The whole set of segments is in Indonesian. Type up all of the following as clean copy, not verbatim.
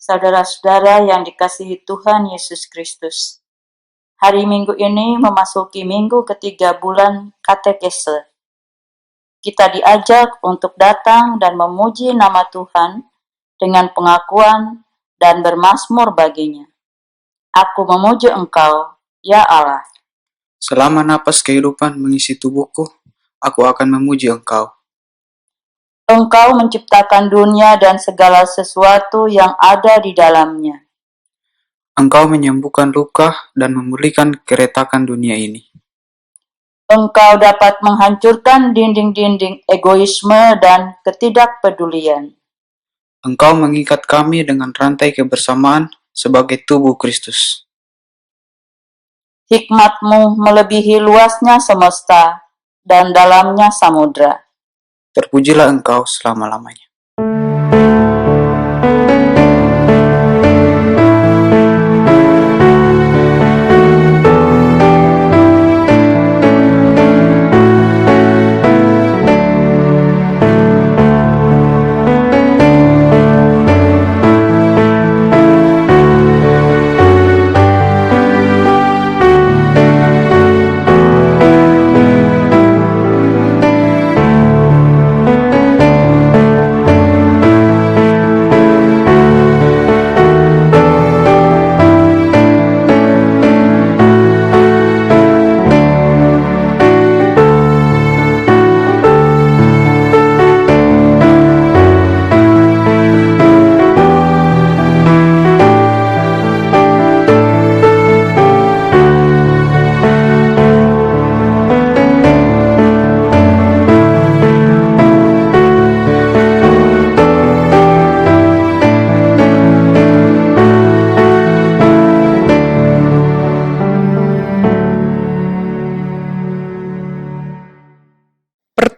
Saudara-saudara yang dikasihi Tuhan Yesus Kristus, hari Minggu ini memasuki minggu ketiga bulan katekese. Kita diajak untuk datang dan memuji nama Tuhan dengan pengakuan dan bermazmur baginya. Aku memuji Engkau, ya Allah. Selama napas kehidupan mengisi tubuhku, aku akan memuji Engkau. Engkau menciptakan dunia dan segala sesuatu yang ada di dalamnya. Engkau menyembuhkan luka dan memulihkan keretakan dunia ini. Engkau dapat menghancurkan dinding-dinding egoisme dan ketidakpedulian. Engkau mengikat kami dengan rantai kebersamaan sebagai tubuh Kristus. Hikmat-Mu melebihi luasnya semesta dan dalamnya samudra. Terpujilah Engkau selama-lamanya.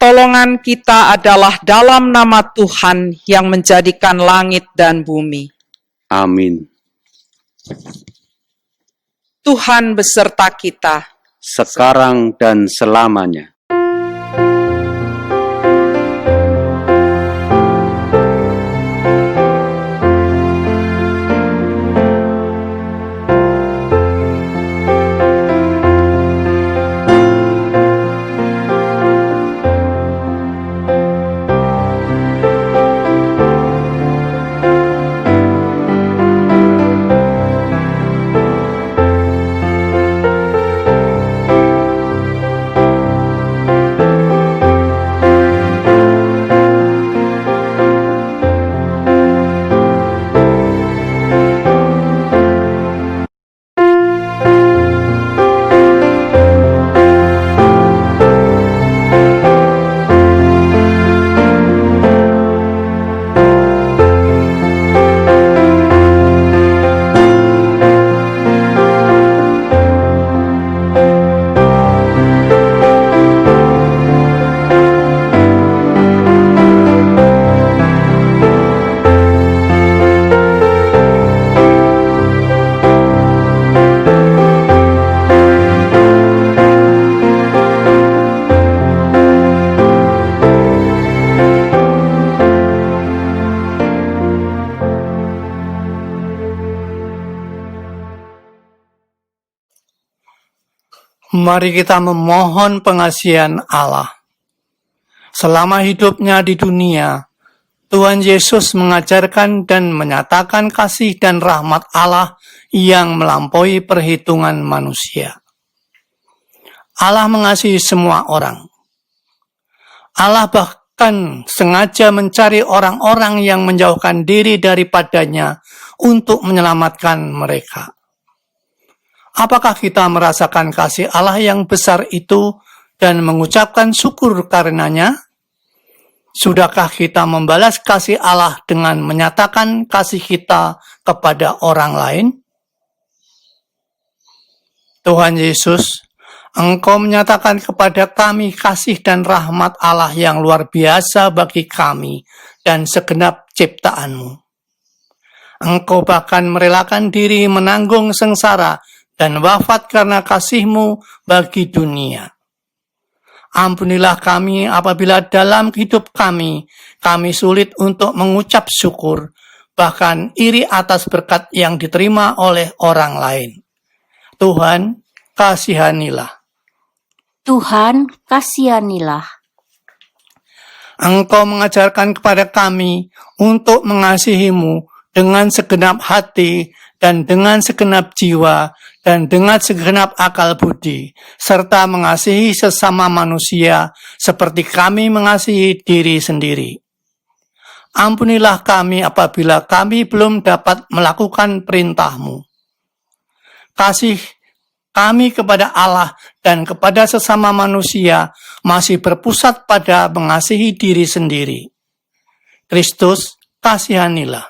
Pertolongan kita adalah dalam nama Tuhan yang menjadikan langit dan bumi. Amin. Tuhan beserta kita. Sekarang dan selamanya. Mari kita memohon pengasihan Allah. Selama hidupnya di dunia, Tuhan Yesus mengajarkan dan menyatakan kasih dan rahmat Allah yang melampaui perhitungan manusia. Allah mengasihi semua orang. Allah bahkan sengaja mencari orang-orang yang menjauhkan diri daripadanya untuk menyelamatkan mereka. Apakah kita merasakan kasih Allah yang besar itu dan mengucapkan syukur karenanya? Sudahkah kita membalas kasih Allah dengan menyatakan kasih kita kepada orang lain? Tuhan Yesus, Engkau menyatakan kepada kami kasih dan rahmat Allah yang luar biasa bagi kami dan segenap ciptaan-Mu. Engkau bahkan merelakan diri menanggung sengsara dan wafat karena kasih-Mu bagi dunia. Ampunilah kami apabila dalam hidup kami sulit untuk mengucap syukur, bahkan iri atas berkat yang diterima oleh orang lain. Tuhan, kasihanilah. Tuhan, kasihanilah. Engkau mengajarkan kepada kami untuk mengasihi-Mu dengan segenap hati dan dengan segenap jiwa dan dengan segenap akal budi, serta mengasihi sesama manusia seperti kami mengasihi diri sendiri. Ampunilah kami apabila kami belum dapat melakukan perintah-Mu. Kasih kami kepada Allah dan kepada sesama manusia masih berpusat pada mengasihi diri sendiri. Kristus, kasihanilah.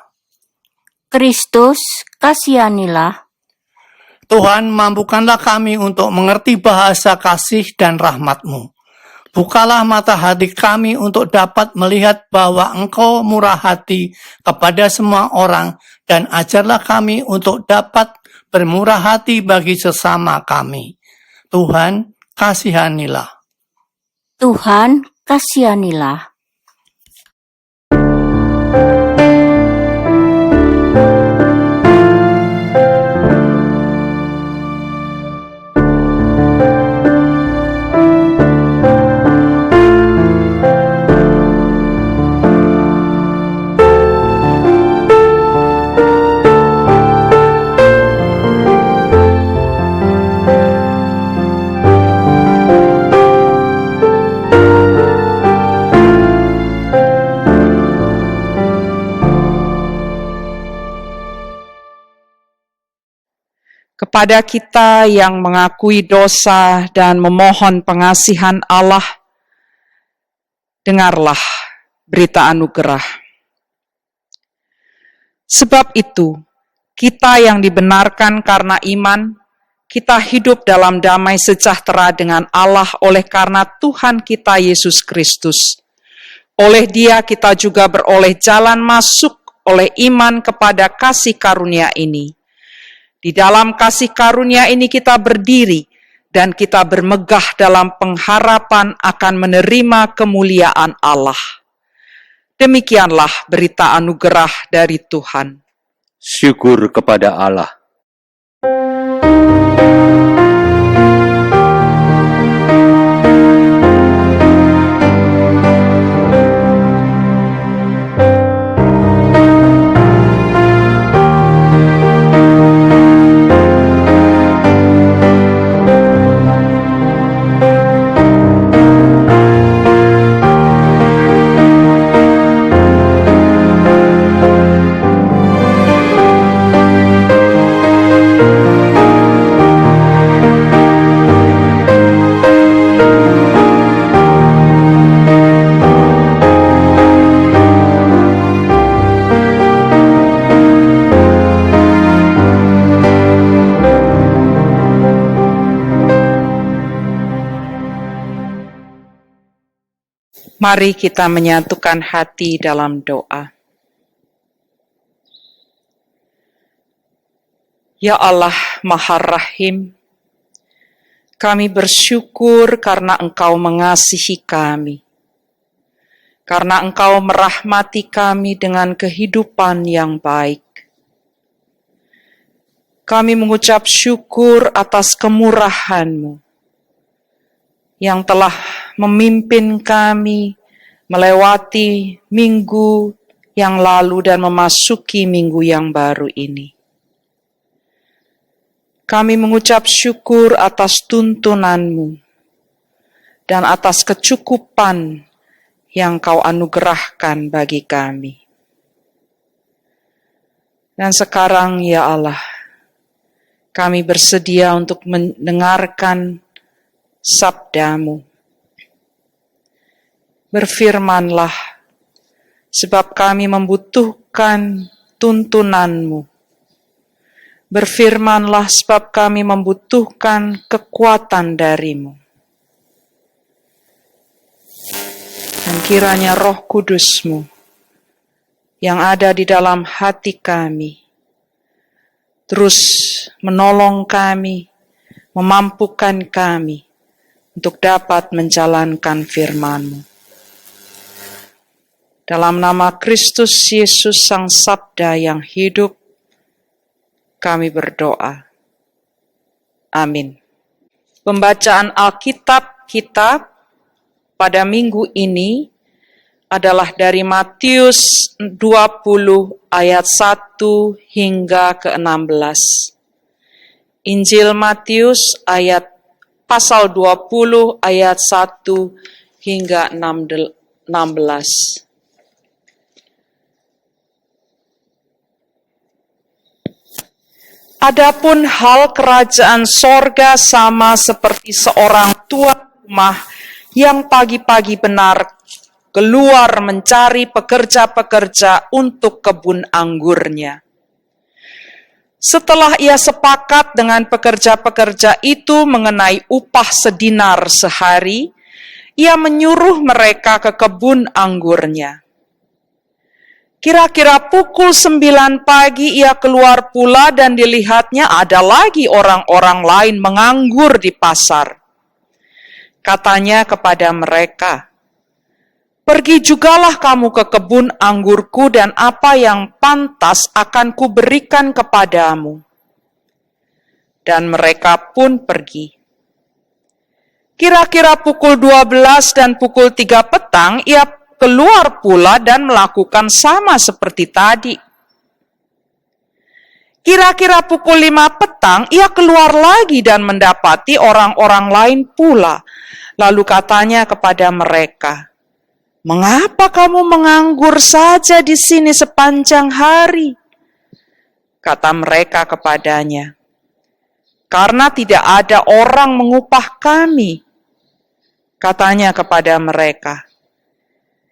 Kristus, kasihanilah. Tuhan, mampukanlah kami untuk mengerti bahasa kasih dan rahmat-Mu. Bukalah mata hati kami untuk dapat melihat bahwa Engkau murah hati kepada semua orang, dan ajarlah kami untuk dapat bermurah hati bagi sesama kami. Tuhan, kasihanilah. Tuhan, kasihanilah. Kepada kita yang mengakui dosa dan memohon pengasihan Allah, dengarlah berita anugerah. Sebab itu, kita yang dibenarkan karena iman, kita hidup dalam damai sejahtera dengan Allah oleh karena Tuhan kita Yesus Kristus. Oleh Dia kita juga beroleh jalan masuk oleh iman kepada kasih karunia ini. Di dalam kasih karunia ini kita berdiri dan kita bermegah dalam pengharapan akan menerima kemuliaan Allah. Demikianlah berita anugerah dari Tuhan. Syukur kepada Allah. Mari kita menyatukan hati dalam doa. Ya Allah Maha Rahim, kami bersyukur karena Engkau mengasihi kami, karena Engkau merahmati kami dengan kehidupan yang baik. Kami mengucap syukur atas kemurahan-Mu yang telah memimpin kami melewati minggu yang lalu dan memasuki minggu yang baru ini. Kami mengucap syukur atas tuntunan-Mu dan atas kecukupan yang Kau anugerahkan bagi kami. Dan sekarang ya Allah, kami bersedia untuk mendengarkan sabda-Mu. Berfirmanlah, sebab kami membutuhkan tuntunan-Mu. Berfirmanlah, sebab kami membutuhkan kekuatan dari-Mu. Dan kiranya Roh Kudus-Mu yang ada di dalam hati kami terus menolong kami, memampukan kami untuk dapat menjalankan firman-Mu. Dalam nama Kristus Yesus Sang Sabda yang hidup, kami berdoa. Amin. Pembacaan Alkitab kita pada minggu ini adalah dari Matius 20 ayat 1 hingga ke-16. Injil Matius pasal 20 ayat 1 hingga 16. Adapun hal kerajaan sorga sama seperti seorang tuan rumah yang pagi-pagi benar keluar mencari pekerja-pekerja untuk kebun anggurnya. Setelah ia sepakat dengan pekerja-pekerja itu mengenai upah sedinar sehari, ia menyuruh mereka ke kebun anggurnya. Kira-kira pukul 9 pagi ia keluar pula dan dilihatnya ada lagi orang-orang lain menganggur di pasar. Katanya kepada mereka, "Pergi jugalah kamu ke kebun anggurku dan apa yang pantas akan kuberikan kepadamu." Dan mereka pun pergi. Kira-kira pukul 12 dan pukul 3 petang ia keluar pula dan melakukan sama seperti tadi. Kira-kira pukul 5 petang, ia keluar lagi dan mendapati orang-orang lain pula. Lalu katanya kepada mereka, "Mengapa kamu menganggur saja di sini sepanjang hari?" Kata mereka kepadanya, "Karena tidak ada orang mengupah kami." Katanya kepada mereka,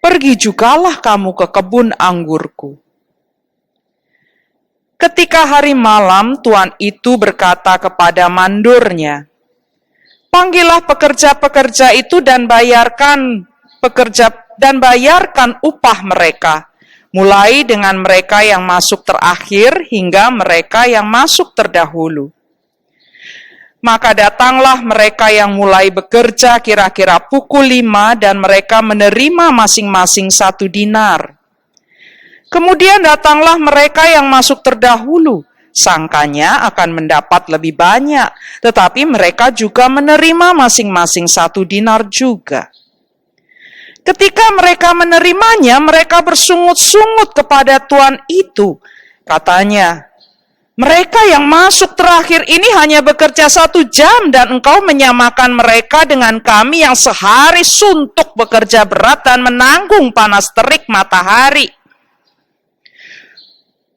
"Pergi jugalah kamu ke kebun anggurku." Ketika hari malam, tuan itu berkata kepada mandornya, "Panggillah pekerja-pekerja itu dan bayarkan upah mereka, mulai dengan mereka yang masuk terakhir hingga mereka yang masuk terdahulu." Maka datanglah mereka yang mulai bekerja kira-kira pukul 5 dan mereka menerima masing-masing 1 dinar. Kemudian datanglah mereka yang masuk terdahulu, sangkanya akan mendapat lebih banyak, tetapi mereka juga menerima masing-masing 1 dinar juga. Ketika mereka menerimanya, mereka bersungut-sungut kepada tuan itu. Katanya, "Mereka yang masuk terakhir ini hanya bekerja 1 jam dan engkau menyamakan mereka dengan kami yang sehari suntuk bekerja berat dan menanggung panas terik matahari."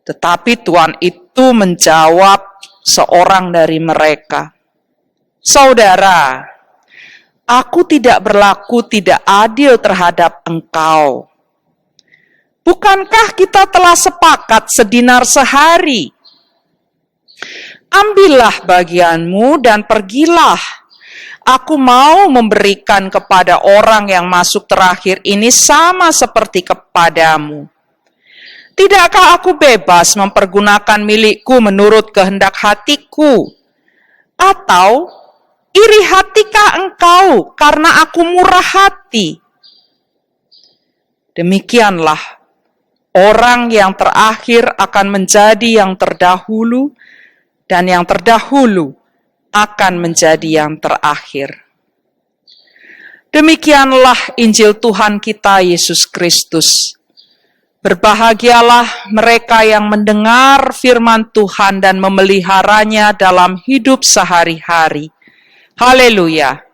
Tetapi tuan itu menjawab seorang dari mereka, "Saudara, aku tidak berlaku tidak adil terhadap engkau. Bukankah kita telah sepakat sedinar sehari? Ambillah bagianmu dan pergilah. Aku mau memberikan kepada orang yang masuk terakhir ini sama seperti kepadamu. Tidakkah aku bebas mempergunakan milikku menurut kehendak hatiku? Atau iri hatikah engkau karena aku murah hati?" Demikianlah orang yang terakhir akan menjadi yang terdahulu, dan yang terdahulu akan menjadi yang terakhir. Demikianlah Injil Tuhan kita Yesus Kristus. Berbahagialah mereka yang mendengar firman Tuhan dan memeliharanya dalam hidup sehari-hari. Haleluya!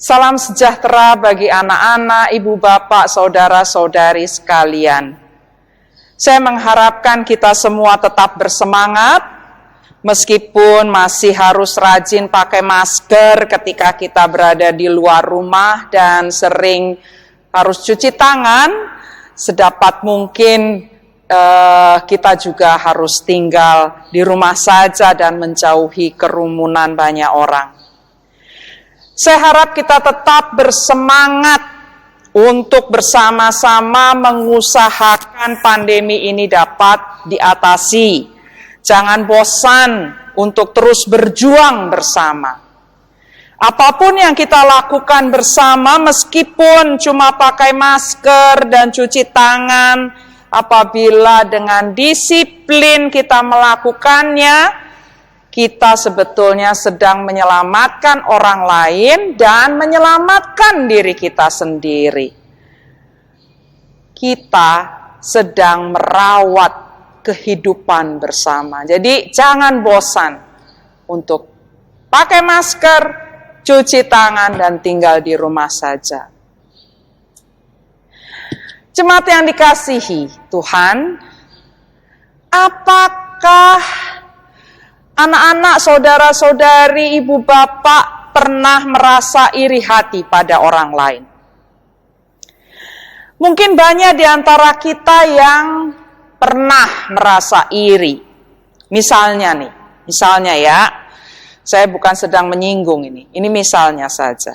Salam sejahtera bagi anak-anak, ibu bapak, saudara-saudari sekalian. Saya mengharapkan kita semua tetap bersemangat Meskipun masih harus rajin pakai masker ketika kita berada di luar rumah dan sering harus cuci tangan, sedapat mungkin kita juga harus tinggal di rumah saja dan menjauhi kerumunan banyak orang. Saya harap kita tetap bersemangat untuk bersama-sama mengusahakan pandemi ini dapat diatasi. Jangan bosan untuk terus berjuang bersama. Apapun yang kita lakukan bersama, meskipun cuma pakai masker dan cuci tangan, apabila dengan disiplin kita melakukannya, kita sebetulnya sedang menyelamatkan orang lain dan menyelamatkan diri kita sendiri. Kita sedang merawat kehidupan bersama. Jadi jangan bosan untuk pakai masker, cuci tangan, dan tinggal di rumah saja. Jemaat yang dikasihi Tuhan, apakah anak-anak, saudara-saudari, ibu bapak pernah merasa iri hati pada orang lain? Mungkin banyak di antara kita yang pernah merasa iri. Misalnya ya, saya bukan sedang menyinggung ini misalnya saja.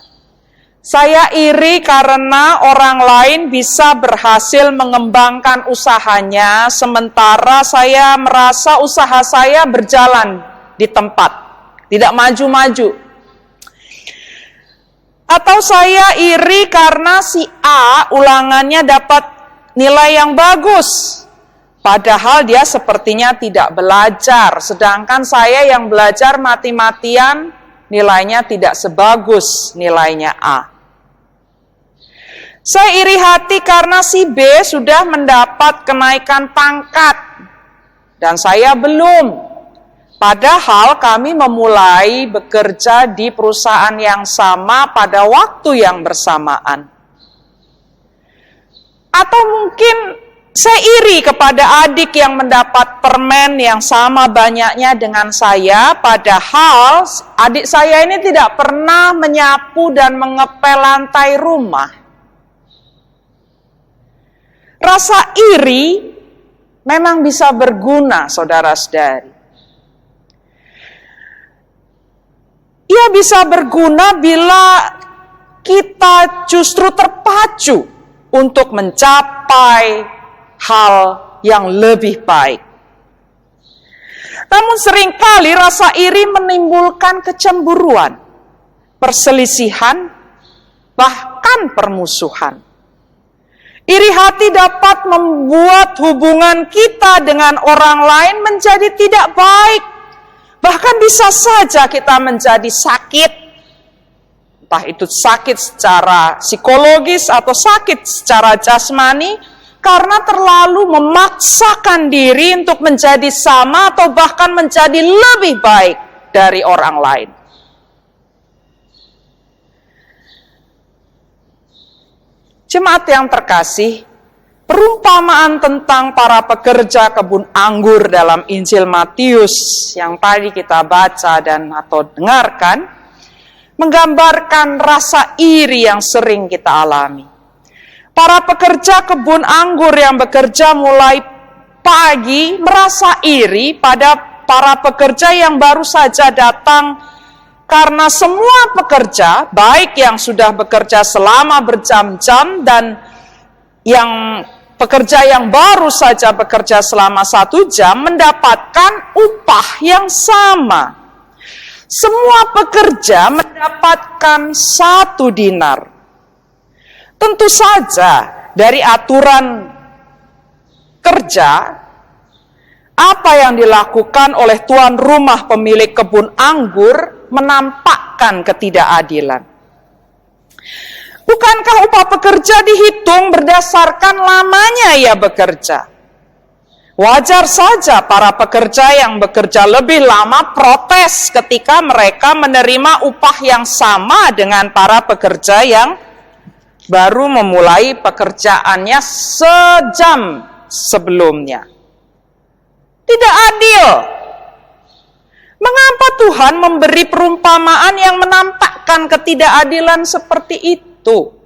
Saya iri karena orang lain bisa berhasil mengembangkan usahanya, sementara saya merasa usaha saya berjalan di tempat, tidak maju-maju. Atau saya iri karena si A ulangannya dapat nilai yang bagus, padahal dia sepertinya tidak belajar, sedangkan saya yang belajar mati-matian nilainya tidak sebagus nilainya A. Saya iri hati karena si B sudah mendapat kenaikan pangkat dan saya belum. Padahal kami memulai bekerja di perusahaan yang sama pada waktu yang bersamaan. Atau mungkin saya iri kepada adik yang mendapat permen yang sama banyaknya dengan saya, padahal adik saya ini tidak pernah menyapu dan mengepel lantai rumah. Rasa iri memang bisa berguna, saudara-saudari. Ia bisa berguna bila kita justru terpacu untuk mencapai hal yang lebih baik. Namun seringkali rasa iri menimbulkan kecemburuan, perselisihan, bahkan permusuhan. Iri hati dapat membuat hubungan kita dengan orang lain menjadi tidak baik. Bahkan bisa saja kita menjadi sakit. Entah itu sakit secara psikologis atau sakit secara jasmani, karena terlalu memaksakan diri untuk menjadi sama atau bahkan menjadi lebih baik dari orang lain. Jemaat yang terkasih, perumpamaan tentang para pekerja kebun anggur dalam Injil Matius yang tadi kita baca dan atau dengarkan, menggambarkan rasa iri yang sering kita alami. Para pekerja kebun anggur yang bekerja mulai pagi merasa iri pada para pekerja yang baru saja datang, karena semua pekerja, baik yang sudah bekerja selama berjam-jam dan yang pekerja yang baru saja bekerja selama 1 jam, mendapatkan upah yang sama. Semua pekerja mendapatkan 1 dinar. Tentu saja dari aturan kerja, apa yang dilakukan oleh tuan rumah pemilik kebun anggur menampakkan ketidakadilan. Bukankah upah pekerja dihitung berdasarkan lamanya ia bekerja? Wajar saja para pekerja yang bekerja lebih lama protes ketika mereka menerima upah yang sama dengan para pekerja yang baru memulai pekerjaannya sejam sebelumnya. Tidak adil. Mengapa Tuhan memberi perumpamaan yang menampakkan ketidakadilan seperti itu?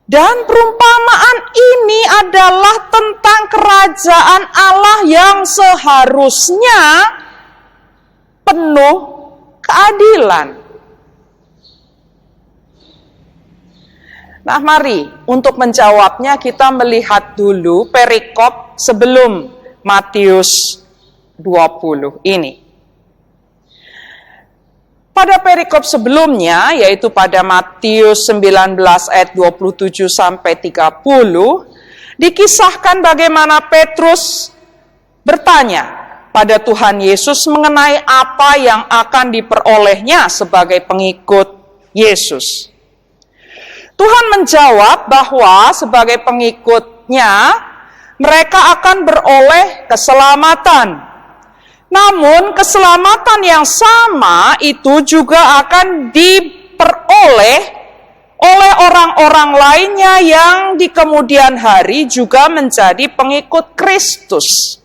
Dan perumpamaan ini adalah tentang kerajaan Allah yang seharusnya penuh keadilan. Nah, mari untuk menjawabnya kita melihat dulu perikop sebelum Matius 20 ini. Pada perikop sebelumnya, yaitu pada Matius 19 ayat 27 sampai 30, dikisahkan bagaimana Petrus bertanya pada Tuhan Yesus mengenai apa yang akan diperolehnya sebagai pengikut Yesus. Tuhan menjawab bahwa sebagai pengikutnya, mereka akan beroleh keselamatan. Namun keselamatan yang sama itu juga akan diperoleh oleh orang-orang lainnya yang di kemudian hari juga menjadi pengikut Kristus.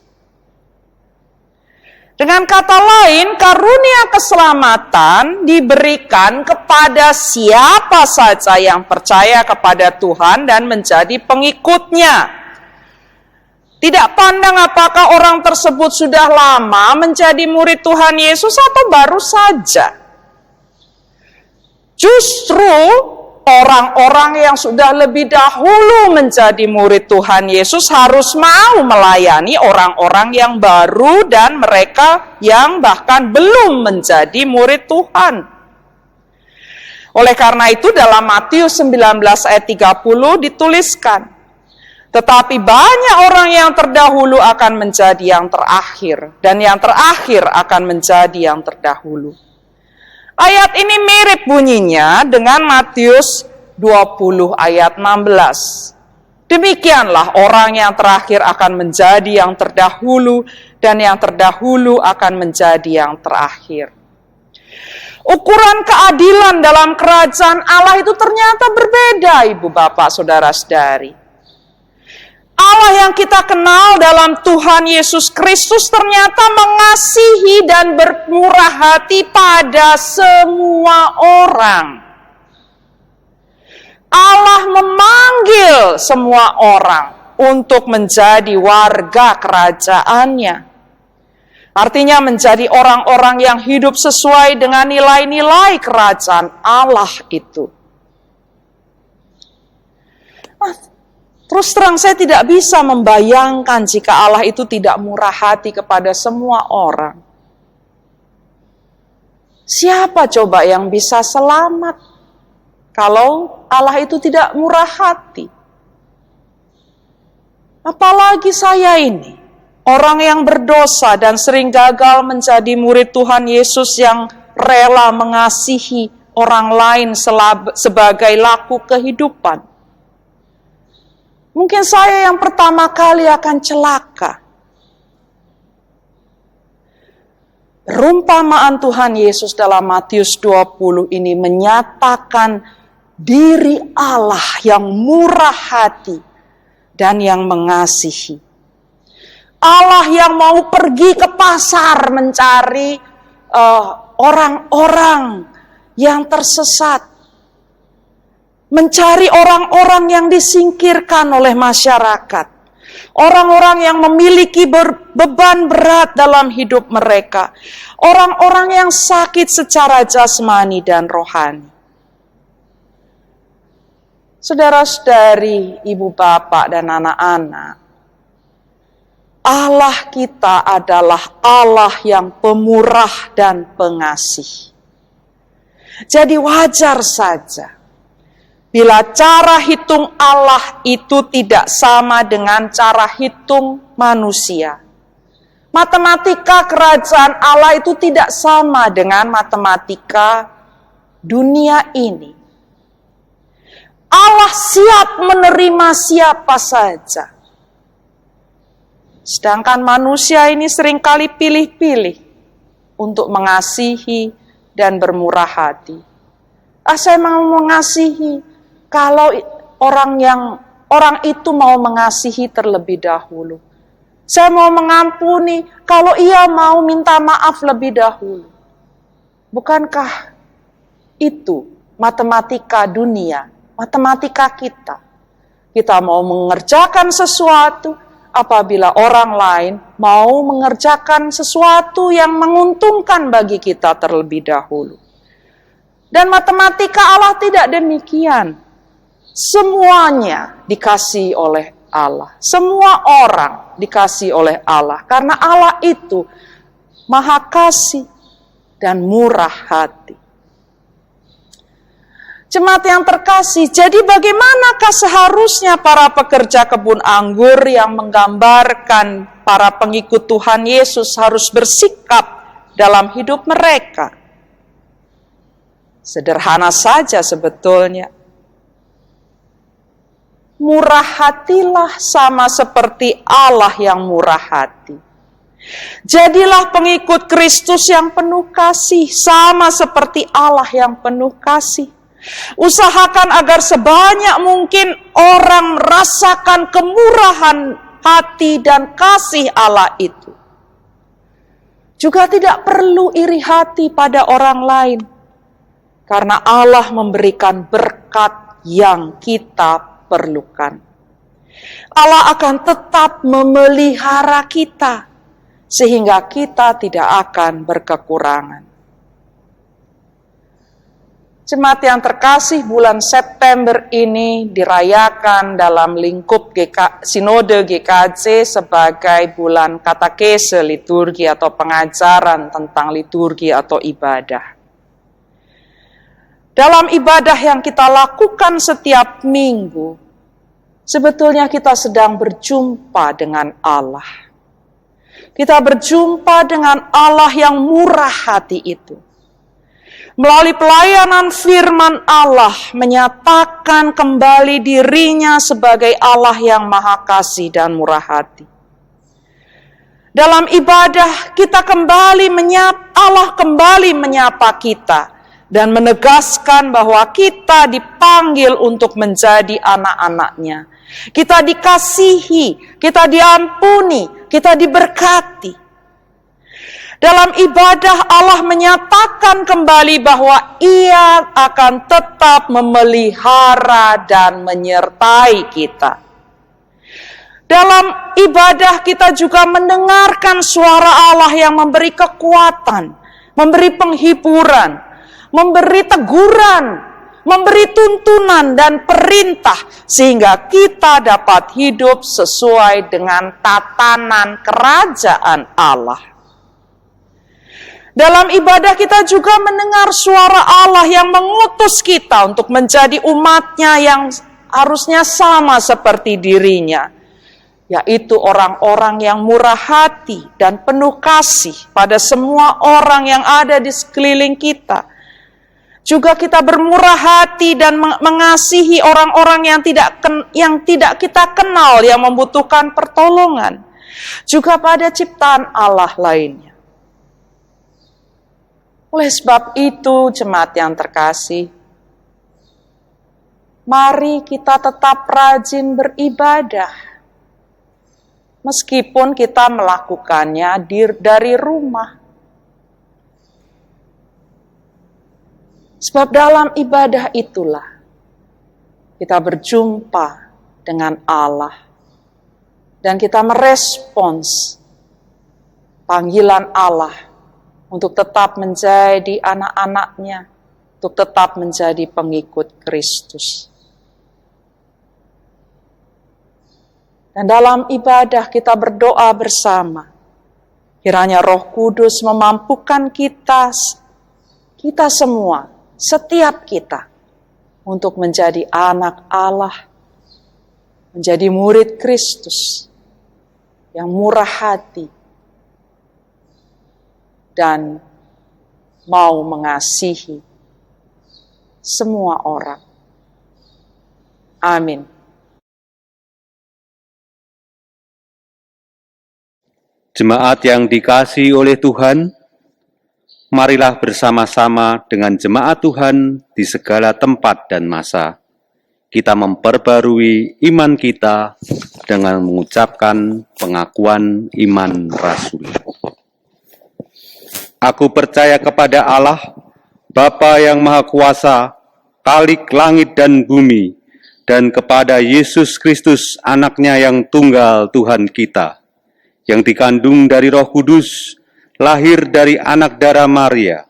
Dengan kata lain, karunia keselamatan diberikan kepada siapa saja yang percaya kepada Tuhan dan menjadi pengikutnya. Tidak pandang apakah orang tersebut sudah lama menjadi murid Tuhan Yesus atau baru saja. Justru orang-orang yang sudah lebih dahulu menjadi murid Tuhan Yesus harus mau melayani orang-orang yang baru dan mereka yang bahkan belum menjadi murid Tuhan. Oleh karena itu dalam Matius 19 ayat 30 dituliskan, tetapi banyak orang yang terdahulu akan menjadi yang terakhir, dan yang terakhir akan menjadi yang terdahulu. Ayat ini mirip bunyinya dengan Matius 20 ayat 16. Demikianlah orang yang terakhir akan menjadi yang terdahulu, dan yang terdahulu akan menjadi yang terakhir. Ukuran keadilan dalam kerajaan Allah itu ternyata berbeda, Ibu Bapak, Saudara-saudari. Allah yang kita kenal dalam Tuhan Yesus Kristus ternyata mengasihi dan bermurah hati pada semua orang. Allah memanggil semua orang untuk menjadi warga kerajaannya. Artinya menjadi orang-orang yang hidup sesuai dengan nilai-nilai kerajaan Allah itu. Terus terang saya tidak bisa membayangkan jika Allah itu tidak murah hati kepada semua orang. Siapa coba yang bisa selamat kalau Allah itu tidak murah hati? Apalagi saya ini, orang yang berdosa dan sering gagal menjadi murid Tuhan Yesus yang rela mengasihi orang lain sebagai laku kehidupan. Mungkin saya yang pertama kali akan celaka. Perumpamaan Tuhan Yesus dalam Matius 20 ini menyatakan diri Allah yang murah hati dan yang mengasihi. Allah yang mau pergi ke pasar mencari orang-orang yang tersesat. Mencari orang-orang yang disingkirkan oleh masyarakat. Orang-orang yang memiliki beban berat dalam hidup mereka. Orang-orang yang sakit secara jasmani dan rohani. Saudara-saudari, ibu bapak dan anak-anak, Allah kita adalah Allah yang pemurah dan pengasih. Jadi wajar saja bila cara hitung Allah itu tidak sama dengan cara hitung manusia. Matematika kerajaan Allah itu tidak sama dengan matematika dunia ini. Allah siap menerima siapa saja. Sedangkan manusia ini seringkali pilih-pilih untuk mengasihi dan bermurah hati. Saya mau mengasihi kalau orang itu mau mengasihi terlebih dahulu. Saya mau mengampuni kalau ia mau minta maaf lebih dahulu. Bukankah itu matematika dunia, matematika kita? Kita mau mengerjakan sesuatu apabila orang lain mau mengerjakan sesuatu yang menguntungkan bagi kita terlebih dahulu. Dan matematika Allah tidak demikian. Semuanya dikasihi oleh Allah. Semua orang dikasihi oleh Allah. Karena Allah itu maha kasih dan murah hati. Jemaat yang terkasih, jadi bagaimanakah seharusnya para pekerja kebun anggur yang menggambarkan para pengikut Tuhan Yesus harus bersikap dalam hidup mereka? Sederhana saja sebetulnya. Murah hatilah sama seperti Allah yang murah hati. Jadilah pengikut Kristus yang penuh kasih, sama seperti Allah yang penuh kasih. Usahakan agar sebanyak mungkin orang merasakan kemurahan hati dan kasih Allah itu. Juga tidak perlu iri hati pada orang lain, karena Allah memberikan berkat yang kita perlukan. Allah akan tetap memelihara kita, sehingga kita tidak akan berkekurangan. Jemaat yang terkasih, bulan September ini dirayakan dalam lingkup Sinode GKJ sebagai bulan katekese liturgi atau pengajaran tentang liturgi atau ibadah. Dalam ibadah yang kita lakukan setiap minggu, sebetulnya kita sedang berjumpa dengan Allah. Kita berjumpa dengan Allah yang murah hati itu. Melalui pelayanan firman Allah, menyatakan kembali dirinya sebagai Allah yang maha kasih dan murah hati. Dalam ibadah, kita kembali Allah kembali menyapa kita dan menegaskan bahwa kita dipanggil untuk menjadi anak-anaknya. Kita dikasihi, kita diampuni, kita diberkati. Dalam ibadah Allah menyatakan kembali bahwa Ia akan tetap memelihara dan menyertai kita. Dalam ibadah kita juga mendengarkan suara Allah yang memberi kekuatan, memberi penghiburan, memberi teguran, memberi tuntunan dan perintah sehingga kita dapat hidup sesuai dengan tatanan kerajaan Allah. Dalam ibadah kita juga mendengar suara Allah yang mengutus kita untuk menjadi umatnya yang harusnya sama seperti dirinya, yaitu orang-orang yang murah hati dan penuh kasih pada semua orang yang ada di sekeliling kita. Juga kita bermurah hati dan mengasihi orang-orang yang tidak kita kenal, yang membutuhkan pertolongan. Juga pada ciptaan Allah lainnya. Oleh sebab itu, jemaat yang terkasih, mari kita tetap rajin beribadah. Meskipun kita melakukannya dari rumah. Sebab dalam ibadah itulah kita berjumpa dengan Allah. Dan kita merespons panggilan Allah untuk tetap menjadi anak-anaknya, untuk tetap menjadi pengikut Kristus. Dan dalam ibadah kita berdoa bersama, kiranya Roh Kudus memampukan kita semua, setiap kita, untuk menjadi anak Allah, menjadi murid Kristus, yang murah hati, dan mau mengasihi semua orang. Amin. Jemaat yang dikasihi oleh Tuhan, marilah bersama-sama dengan jemaat Tuhan di segala tempat dan masa, kita memperbarui iman kita dengan mengucapkan pengakuan iman rasuli. Aku percaya kepada Allah, Bapa yang Maha Kuasa, Khalik langit dan bumi, dan kepada Yesus Kristus, Anaknya yang tunggal Tuhan kita, yang dikandung dari Roh Kudus, lahir dari anak darah Maria,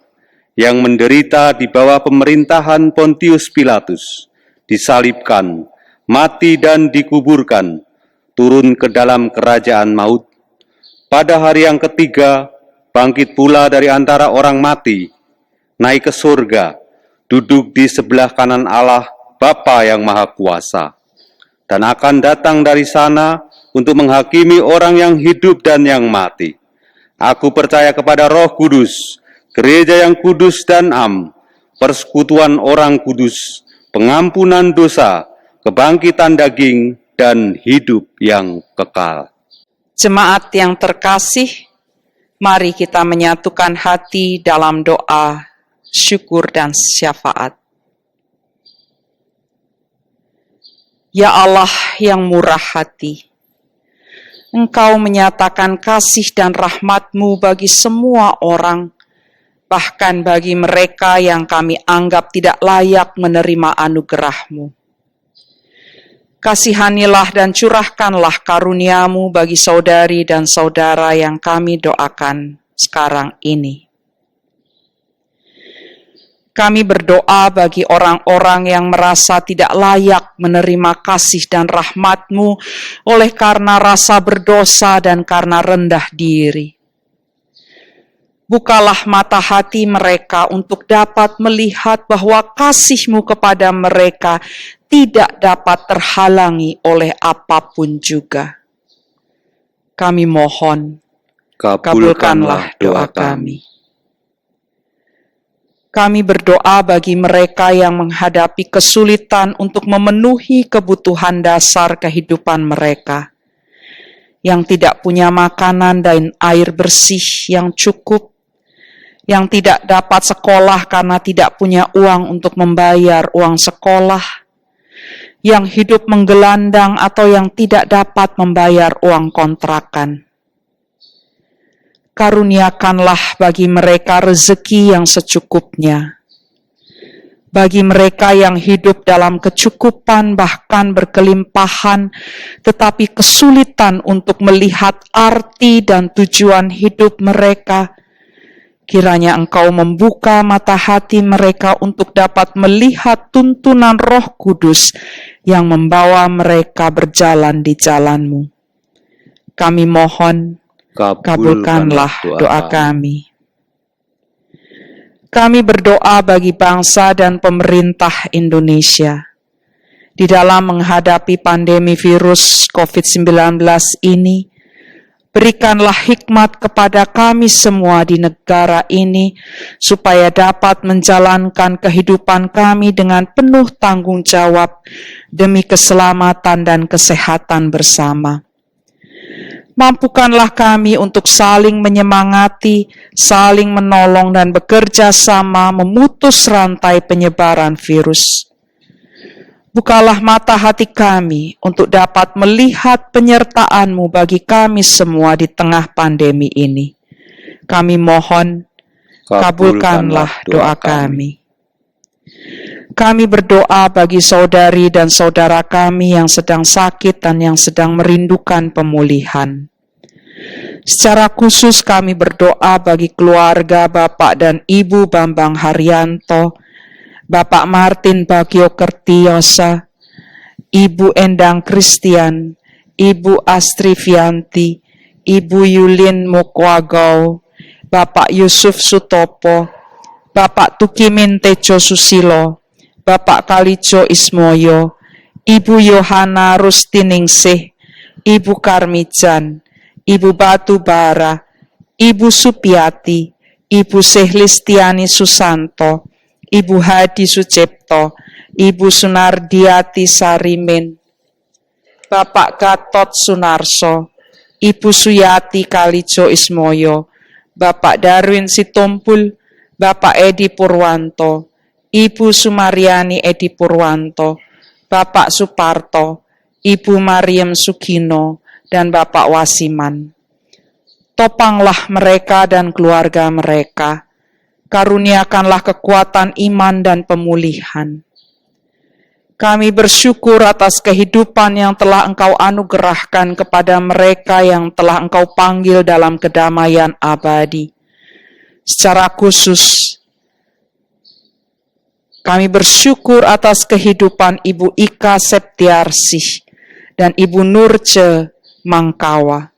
yang menderita di bawah pemerintahan Pontius Pilatus, disalibkan, mati dan dikuburkan, turun ke dalam kerajaan maut. Pada hari yang ketiga, bangkit pula dari antara orang mati, naik ke surga, duduk di sebelah kanan Allah, Bapa yang Maha Kuasa, dan akan datang dari sana untuk menghakimi orang yang hidup dan yang mati. Aku percaya kepada Roh Kudus, gereja yang kudus dan am, persekutuan orang kudus, pengampunan dosa, kebangkitan daging, dan hidup yang kekal. Jemaat yang terkasih, mari kita menyatukan hati dalam doa, syukur dan syafaat. Ya Allah yang murah hati, Engkau menyatakan kasih dan rahmat-Mu bagi semua orang, bahkan bagi mereka yang kami anggap tidak layak menerima anugerah-Mu. Kasihanilah dan curahkanlah karunia-Mu bagi saudari dan saudara yang kami doakan sekarang ini. Kami berdoa bagi orang-orang yang merasa tidak layak menerima kasih dan rahmat-Mu oleh karena rasa berdosa dan karena rendah diri. Bukalah mata hati mereka untuk dapat melihat bahwa kasih-Mu kepada mereka tidak dapat terhalangi oleh apapun juga. Kami mohon, kabulkanlah doa kami. Kami berdoa bagi mereka yang menghadapi kesulitan untuk memenuhi kebutuhan dasar kehidupan mereka, yang tidak punya makanan dan air bersih yang cukup, yang tidak dapat sekolah karena tidak punya uang untuk membayar uang sekolah, yang hidup menggelandang atau yang tidak dapat membayar uang kontrakan. Karuniakanlah bagi mereka rezeki yang secukupnya. Bagi mereka yang hidup dalam kecukupan bahkan berkelimpahan, tetapi kesulitan untuk melihat arti dan tujuan hidup mereka, kiranya Engkau membuka mata hati mereka untuk dapat melihat tuntunan Roh Kudus yang membawa mereka berjalan di jalan-Mu. Kami mohon, kabulkanlah doa kami. Kami berdoa bagi bangsa dan pemerintah Indonesia. Di dalam menghadapi pandemi virus COVID-19 ini, berikanlah hikmat kepada kami semua di negara ini, supaya dapat menjalankan kehidupan kami dengan penuh tanggung jawab demi keselamatan dan kesehatan bersama. Mampukanlah kami untuk saling menyemangati, saling menolong dan bekerja sama memutus rantai penyebaran virus. Bukalah mata hati kami untuk dapat melihat penyertaan-Mu bagi kami semua di tengah pandemi ini. Kami mohon, kabulkanlah doa kami. Kami berdoa bagi saudari dan saudara kami yang sedang sakit dan yang sedang merindukan pemulihan. Secara khusus kami berdoa bagi keluarga Bapak dan Ibu Bambang Haryanto, Bapak Martin Bagio Kertiosa, Ibu Endang Kristian, Ibu Astri Fianti, Ibu Yulin Mukwagau, Bapak Yusuf Sutopo, Bapak Tukimin Tejo Susilo, Bapak Kalijo Ismoyo, Ibu Yohana Rustiningsih, Ibu Karmijan, Ibu Batu Bara, Ibu Supiati, Ibu Sehlistiani Susanto, Ibu Hadi Sucipto, Ibu Sunardiati Sarimin, Bapak Gatot Sunarso, Ibu Suyati Kalijo Ismoyo, Bapak Darwin Sitompul, Bapak Edi Purwanto, Ibu Sumariani Edi Purwanto, Bapak Suparto, Ibu Mariam Sugino, dan Bapak Wasiman. Topanglah mereka dan keluarga mereka. Karuniakanlah kekuatan iman dan pemulihan. Kami bersyukur atas kehidupan yang telah Engkau anugerahkan kepada mereka yang telah Engkau panggil dalam kedamaian abadi. Secara khusus, kami bersyukur atas kehidupan Ibu Ika Septiarsih dan Ibu Nurce Mangkawa.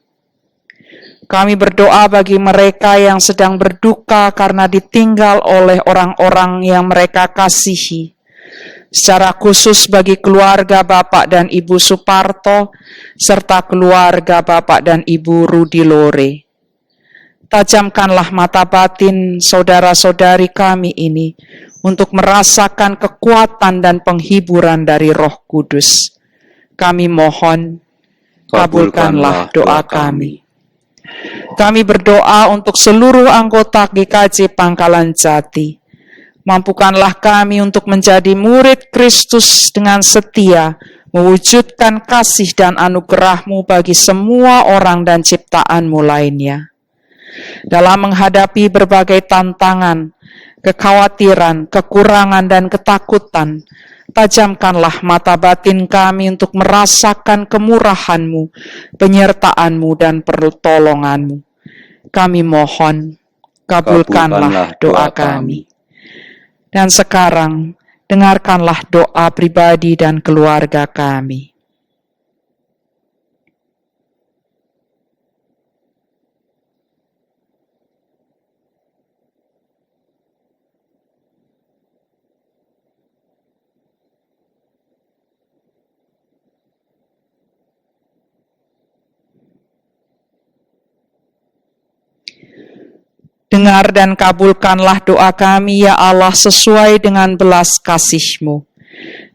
Kami berdoa bagi mereka yang sedang berduka karena ditinggal oleh orang-orang yang mereka kasihi. Secara khusus bagi keluarga Bapak dan Ibu Suparto, serta keluarga Bapak dan Ibu Rudi Lore. Tajamkanlah mata batin saudara-saudari kami ini untuk merasakan kekuatan dan penghiburan dari Roh Kudus. Kami mohon, kabulkanlah doa kami. Kami berdoa untuk seluruh anggota GKJ Pangkalan Jati. Mampukanlah kami untuk menjadi murid Kristus dengan setia, mewujudkan kasih dan anugerah-Mu bagi semua orang dan ciptaan-Mu lainnya. Dalam menghadapi berbagai tantangan, kekhawatiran, kekurangan, dan ketakutan, tajamkanlah mata batin kami untuk merasakan kemurahan-Mu, penyertaan-Mu, dan pertolongan-Mu. Kami mohon, kabulkanlah doa kami. Dan sekarang, dengarkanlah doa pribadi dan keluarga kami. Dengar dan kabulkanlah doa kami, ya Allah, sesuai dengan belas kasih-Mu.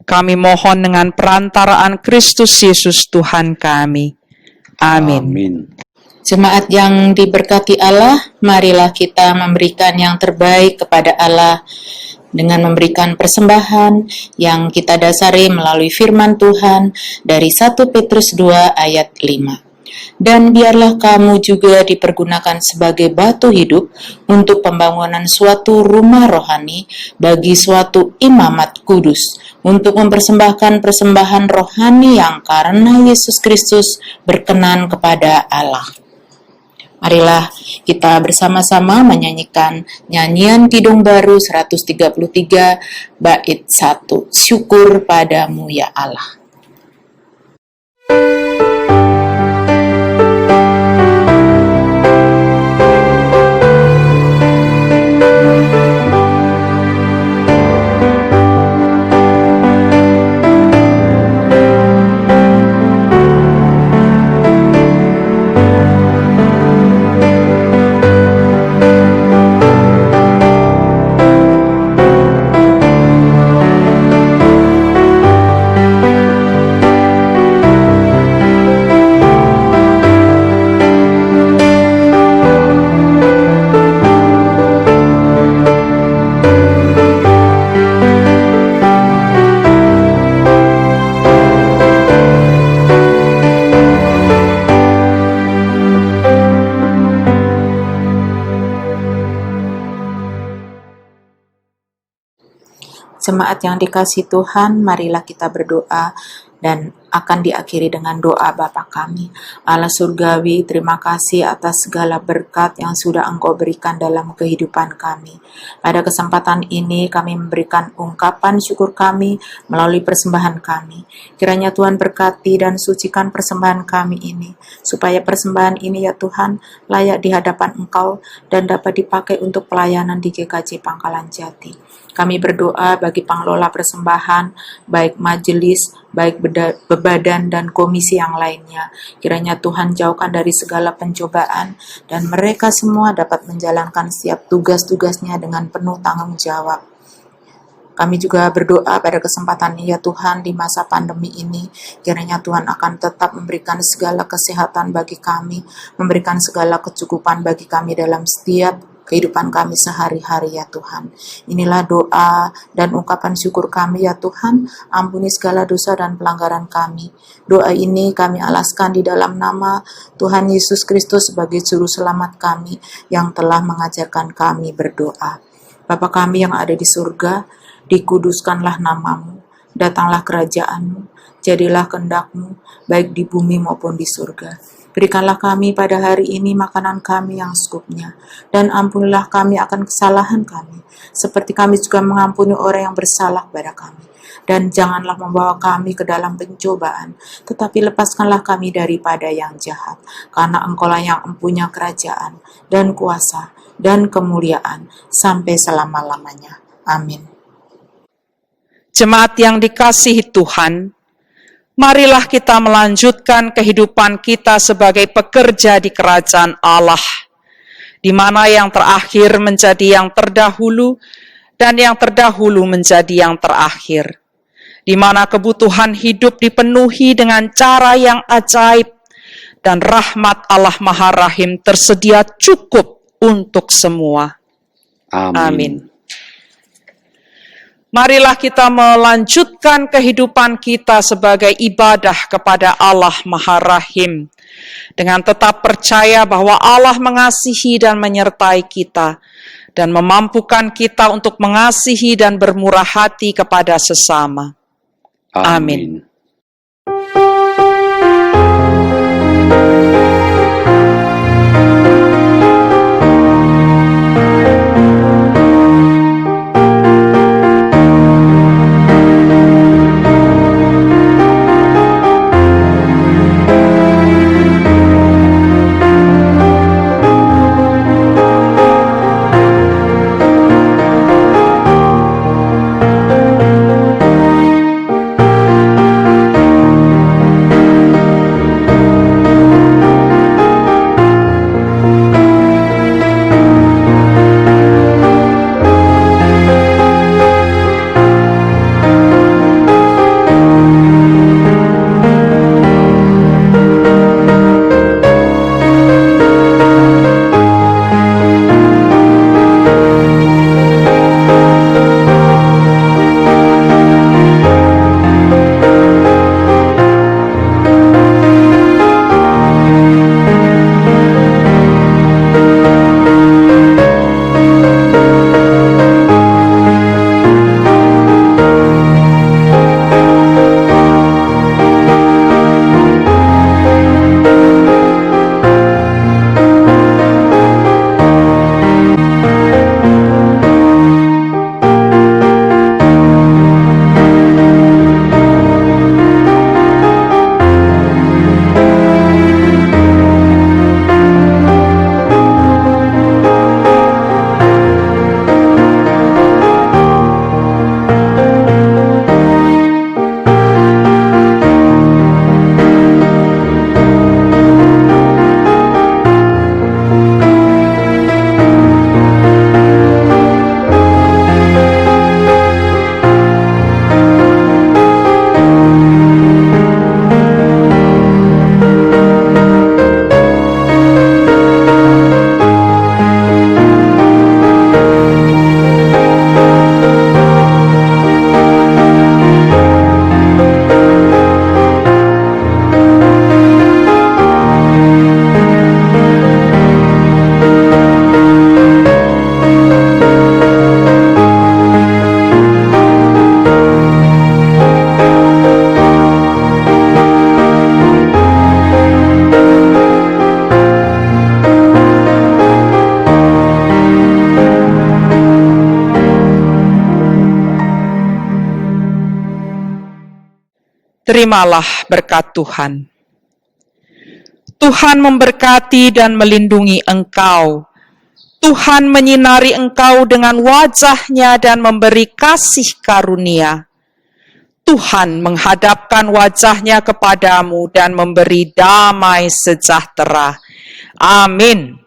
Kami mohon dengan perantaraan Kristus Yesus Tuhan kami. Amin. Amin. Jemaat yang diberkati Allah, marilah kita memberikan yang terbaik kepada Allah dengan memberikan persembahan yang kita dasari melalui firman Tuhan dari 1 Petrus 2 ayat 5. Dan biarlah kamu juga dipergunakan sebagai batu hidup untuk pembangunan suatu rumah rohani bagi suatu imamat kudus, untuk mempersembahkan persembahan rohani yang karena Yesus Kristus berkenan kepada Allah. Marilah kita bersama-sama menyanyikan nyanyian Kidung Baru 133 bait 1, Syukur padamu ya Allah. Jemaat yang dikasihi Tuhan, marilah kita berdoa dan akan diakhiri dengan doa Bapa kami. Allah surgawi, terima kasih atas segala berkat yang sudah Engkau berikan dalam kehidupan kami. Pada kesempatan ini kami memberikan ungkapan syukur kami melalui persembahan kami. Kiranya Tuhan berkati dan sucikan persembahan kami ini, supaya persembahan ini ya Tuhan layak di hadapan Engkau dan dapat dipakai untuk pelayanan di GKJ Pangkalan Jati. Kami berdoa bagi pengelola persembahan, baik majelis, baik bebadan dan komisi yang lainnya. Kiranya Tuhan jauhkan dari segala pencobaan dan mereka semua dapat menjalankan setiap tugas-tugasnya dengan penuh tanggung jawab. Kami juga berdoa pada kesempatan ini ya Tuhan, di masa pandemi ini, kiranya Tuhan akan tetap memberikan segala kesehatan bagi kami, memberikan segala kecukupan bagi kami dalam setiap kehidupan kami sehari-hari ya Tuhan. Inilah doa dan ungkapan syukur kami ya Tuhan, ampuni segala dosa dan pelanggaran kami. Doa ini kami alaskan di dalam nama Tuhan Yesus Kristus sebagai juru selamat kami yang telah mengajarkan kami berdoa. Bapa kami yang ada di surga, dikuduskanlah namamu, datanglah kerajaanmu, jadilah kehendak-Mu, baik di bumi maupun di surga. Berikanlah kami pada hari ini makanan kami yang secukupnya, dan ampunilah kami akan kesalahan kami, seperti kami juga mengampuni orang yang bersalah kepada kami. Dan janganlah membawa kami ke dalam pencobaan, tetapi lepaskanlah kami daripada yang jahat, karena Engkau-lah yang empunya kerajaan, dan kuasa, dan kemuliaan, sampai selama-lamanya. Amin. Jemaat yang dikasihi Tuhan, marilah kita melanjutkan kehidupan kita sebagai pekerja di kerajaan Allah, di mana yang terakhir menjadi yang terdahulu, dan yang terdahulu menjadi yang terakhir, di mana kebutuhan hidup dipenuhi dengan cara yang ajaib, dan rahmat Allah Maha Rahim tersedia cukup untuk semua. Amin. Marilah kita melanjutkan kehidupan kita sebagai ibadah kepada Allah Maha Rahim, dengan tetap percaya bahwa Allah mengasihi dan menyertai kita, dan memampukan kita untuk mengasihi dan bermurah hati kepada sesama. Amin. Terimalah berkat Tuhan. Tuhan memberkati dan melindungi engkau. Tuhan menyinari engkau dengan wajah-Nya dan memberi kasih karunia. Tuhan menghadapkan wajah-Nya kepadamu dan memberi damai sejahtera. Amin.